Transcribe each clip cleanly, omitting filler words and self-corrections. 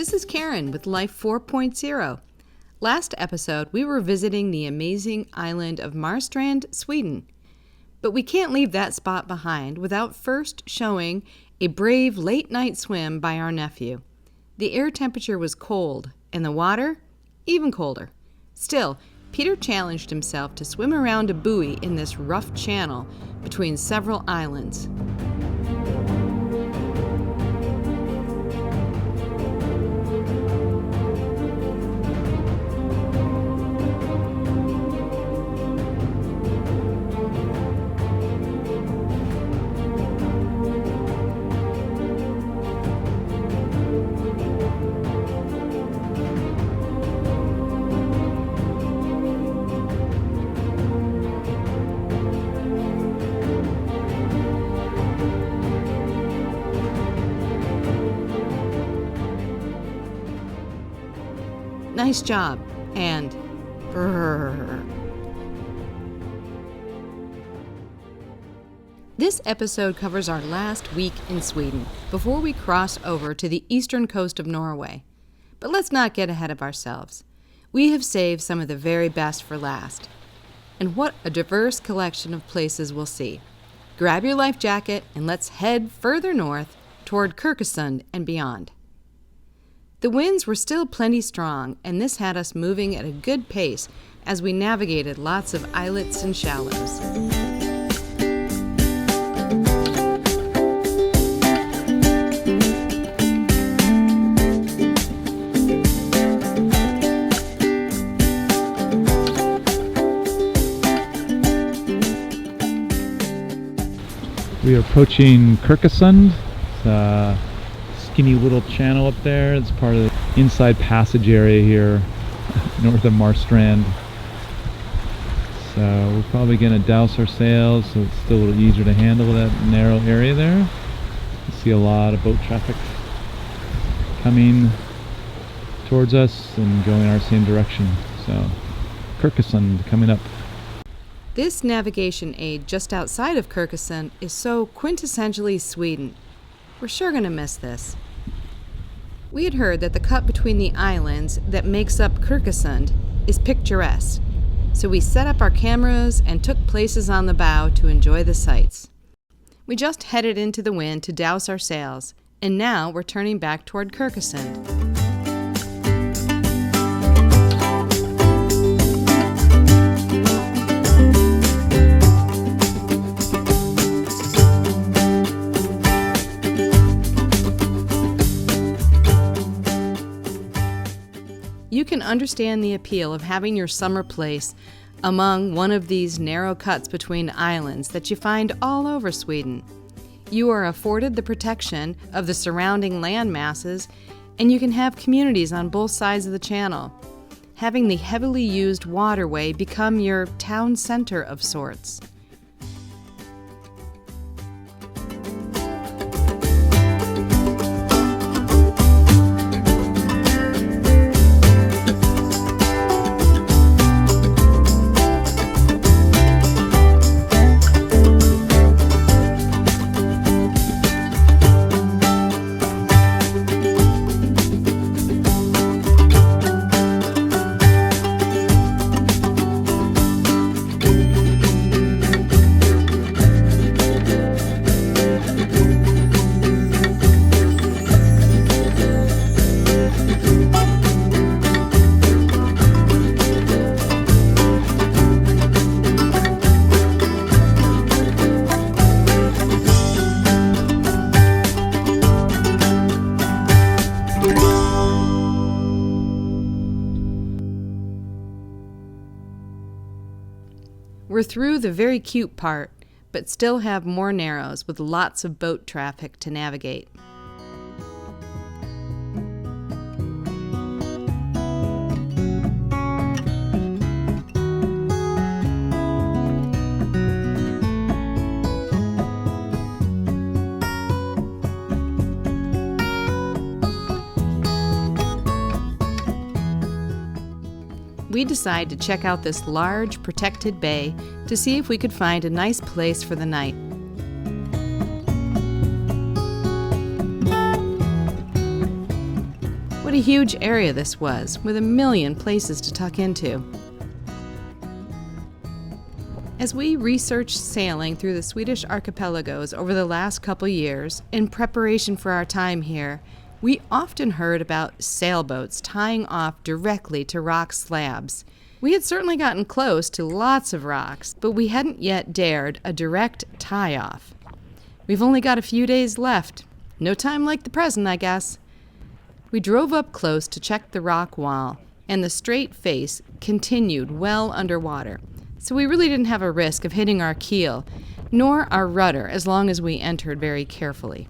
This is Karen with Life 4.0. Last episode, we were visiting the amazing island of Marstrand, Sweden. But we can't leave that spot behind without first showing a brave late-night swim by our nephew. The air temperature was cold, and the water even colder. Still, Peter challenged himself to swim around a buoy in this rough channel between several islands. Nice job, and brrr. This episode covers our last week in Sweden before we cross over to the eastern coast of Norway. But let's not get ahead of ourselves. We have saved some of the very best for last. And what a diverse collection of places we'll see. Grab your life jacket and let's head further north toward Kyrkesund and beyond. The winds were still plenty strong, and this had us moving at a good pace as we navigated lots of islets and shallows. We are approaching Kyrkesund. Skinny little channel up there. It's part of the inside passage area here north of Marstrand. So we're probably going to douse our sails so it's still a little easier to handle that narrow area there. You see a lot of boat traffic coming towards us and going our same direction. So Kyrkesund coming up. This navigation aid just outside of Kyrkesund is so quintessentially Sweden. We're sure going to miss this. We had heard that the cut between the islands that makes up Kyrkesund is picturesque, so we set up our cameras and took places on the bow to enjoy the sights. We just headed into the wind to douse our sails, and now we're turning back toward Kyrkesund. You can understand the appeal of having your summer place among one of these narrow cuts between islands that you find all over Sweden. You are afforded the protection of the surrounding land masses, and you can have communities on both sides of the channel, having the heavily used waterway become your town center of sorts. We're through the very cute part, but still have more narrows with lots of boat traffic to navigate. we decided to check out this large, protected bay to see if we could find a nice place for the night. What a huge area this was, with a million places to tuck into. As we researched sailing through the Swedish archipelagos over the last couple years, in preparation for our time here, we often heard about sailboats tying off directly to rock slabs. We had certainly gotten close to lots of rocks, but we hadn't yet dared a direct tie-off. We've only got a few days left. No time like the present, I guess. We drove up close to check the rock wall, and the straight face continued well underwater, so we really didn't have a risk of hitting our keel, nor our rudder, as long as we entered very carefully.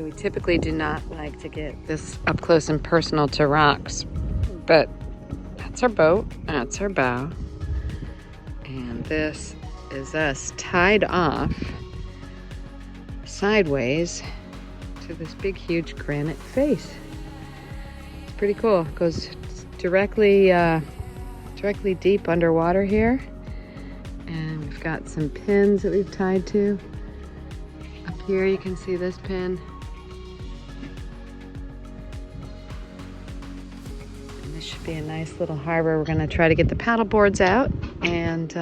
We typically do not like to get this up close and personal to rocks, but that's our boat, that's our bow, and this is us tied off sideways to this big huge granite face. It's pretty cool. It goes directly deep underwater here, and we've got some pins that we've tied to. Up here you can see this pin. Should be a nice little harbor. We're going to try to get the paddle boards out and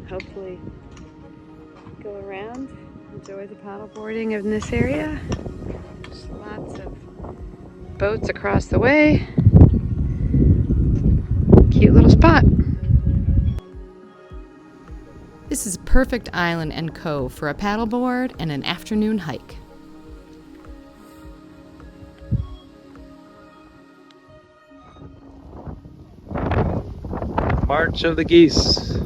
hopefully go around, enjoy the paddle boarding in this area. There's lots of boats across the way. Cute little spot. This is a perfect island and cove for a paddleboard and an afternoon hike. March of the Geese.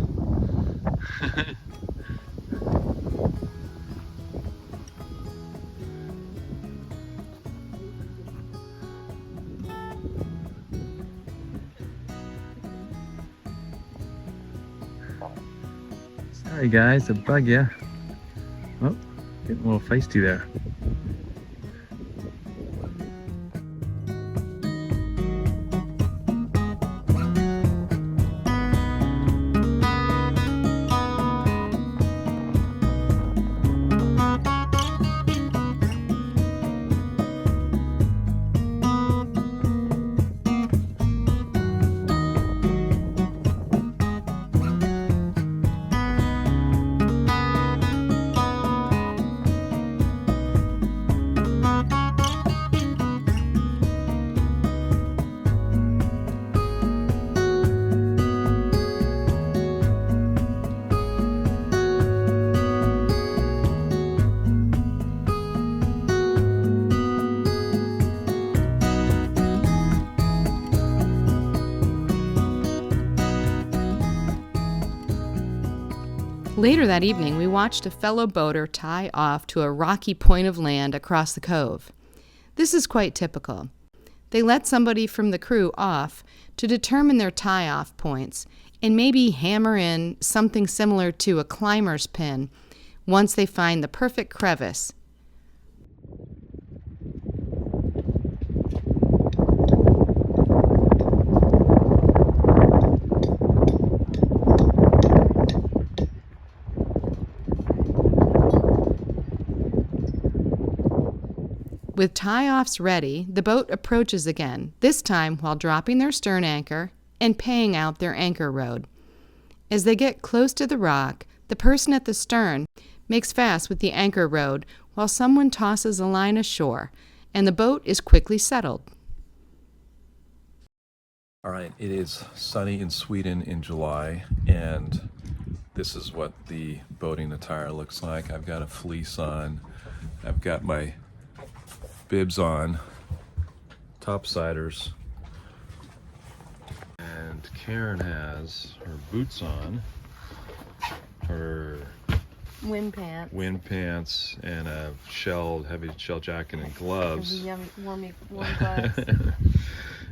Sorry guys, to bug ya. Oh, getting a little feisty there. Later that evening, we watched a fellow boater tie off to a rocky point of land across the cove. This is quite typical. They let somebody from the crew off to determine their tie-off points and maybe hammer in something similar to a climber's pin once they find the perfect crevice. With tie-offs ready, the boat approaches again, this time while dropping their stern anchor and paying out their anchor rode. As they get close to the rock, the person at the stern makes fast with the anchor rode while someone tosses a line ashore, and the boat is quickly settled. All right, it is sunny in Sweden in July, and this is what the boating attire looks like. I've got a fleece on, I've got my bibs on, topsiders, and Karen has her boots on, her Wind pants, and a heavy shell jacket and gloves. Warm gloves.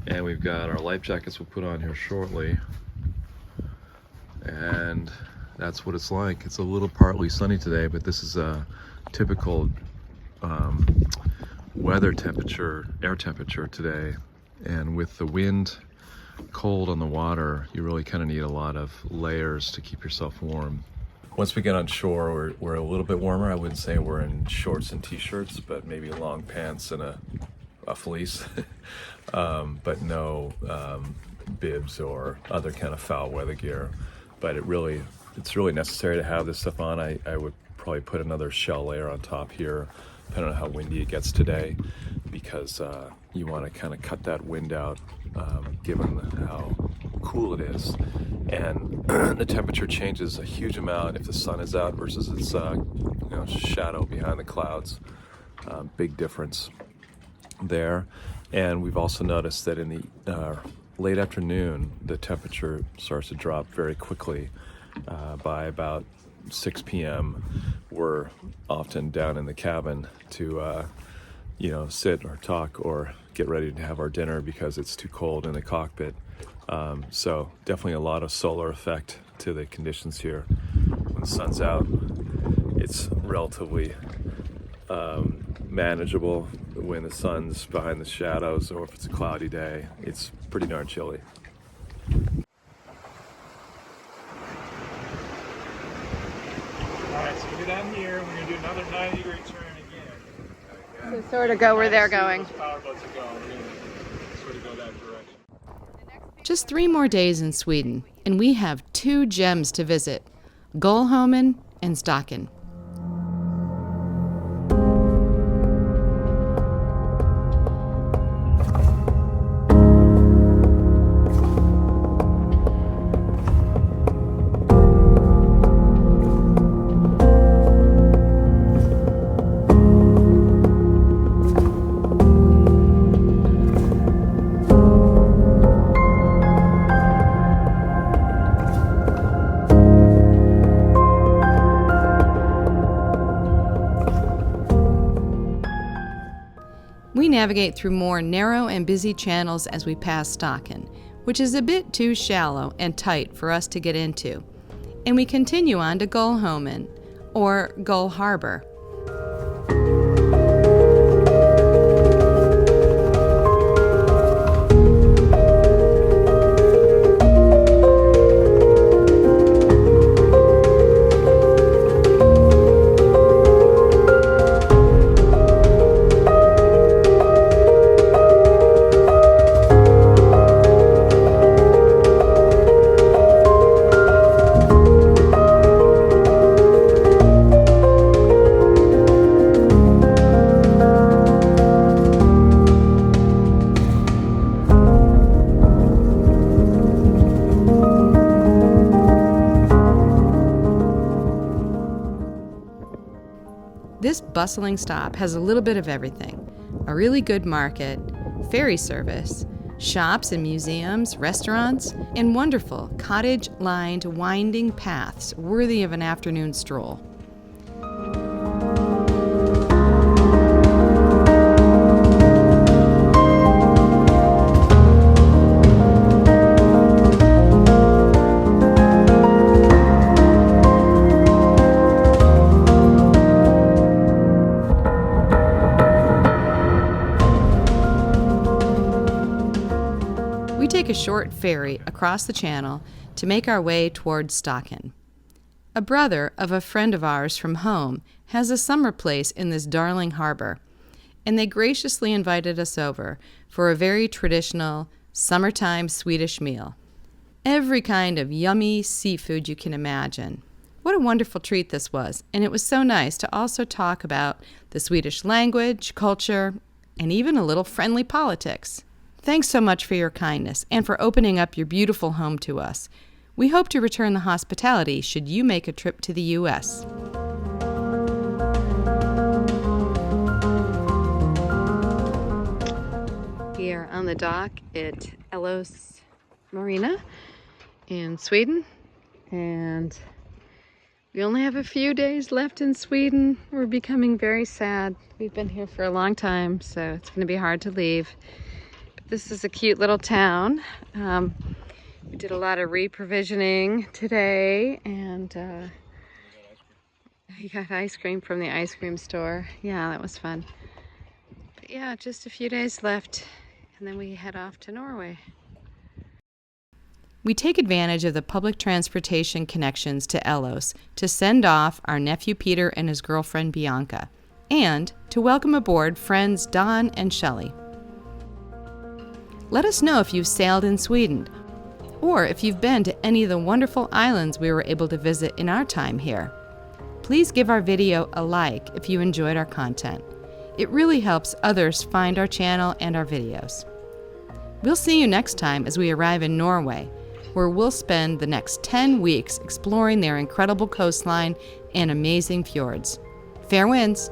And we've got our life jackets we'll put on here shortly. And that's what it's like. It's a little partly sunny today, but this is a typical weather temperature, air temperature today. And with the wind cold on the water, you really kind of need a lot of layers to keep yourself warm. Once we get on shore, we're a little bit warmer. I wouldn't say we're in shorts and t-shirts, but maybe long pants and a fleece, but no bibs or other kind of foul weather gear. But it's really necessary to have this stuff on. I would probably put another shell layer on top here, depending on how windy it gets today, because you want to kind of cut that wind out, given how cool it is. And the temperature changes a huge amount if the sun is out versus its shadow behind the clouds. Big difference there. And we've also noticed that in the late afternoon, the temperature starts to drop very quickly. By about 6 p.m., we're often down in the cabin to sit or talk or get ready to have our dinner because it's too cold in the cockpit. So definitely a lot of solar effect to the conditions here. When the sun's out, it's relatively manageable. When the sun's behind the shadows or if it's a cloudy day, it's pretty darn chilly. Alright, so we're down here, we're going to do another 90-degree turn again. So sort of go where they're going. Power boats are going. We're going to sort of go that direction. Just 3 more days in Sweden, and we have 2 gems to visit, Gullholmen and Stocken. We navigate through more narrow and busy channels as we pass Stocken, which is a bit too shallow and tight for us to get into. And we continue on to Gullholmen, or Gull Harbor. This bustling stop has a little bit of everything. A really good market, ferry service, shops and museums, restaurants, and wonderful cottage-lined winding paths worthy of an afternoon stroll. We take a short ferry across the channel to make our way towards Stocken. A brother of a friend of ours from home has a summer place in this darling harbor, and they graciously invited us over for a very traditional summertime Swedish meal. Every kind of yummy seafood you can imagine. What a wonderful treat this was, and it was so nice to also talk about the Swedish language, culture, and even a little friendly politics. Thanks so much for your kindness and for opening up your beautiful home to us. We hope to return the hospitality should you make a trip to the U.S. Here on the dock at Ellos Marina in Sweden, and we only have a few days left in Sweden. We're becoming very sad. We've been here for a long time, so it's going to be hard to leave. But this is a cute little town. We did a lot of reprovisioning today, and we got ice cream from the ice cream store. Yeah, that was fun. But yeah, just a few days left, and then we head off to Norway. We take advantage of the public transportation connections to Ellos to send off our nephew Peter and his girlfriend Bianca, and to welcome aboard friends Don and Shelley. Let us know if you've sailed in Sweden, or if you've been to any of the wonderful islands we were able to visit in our time here. Please give our video a like if you enjoyed our content. It really helps others find our channel and our videos. We'll see you next time as we arrive in Norway, where we'll spend the next 10 weeks exploring their incredible coastline and amazing fjords. Fair winds!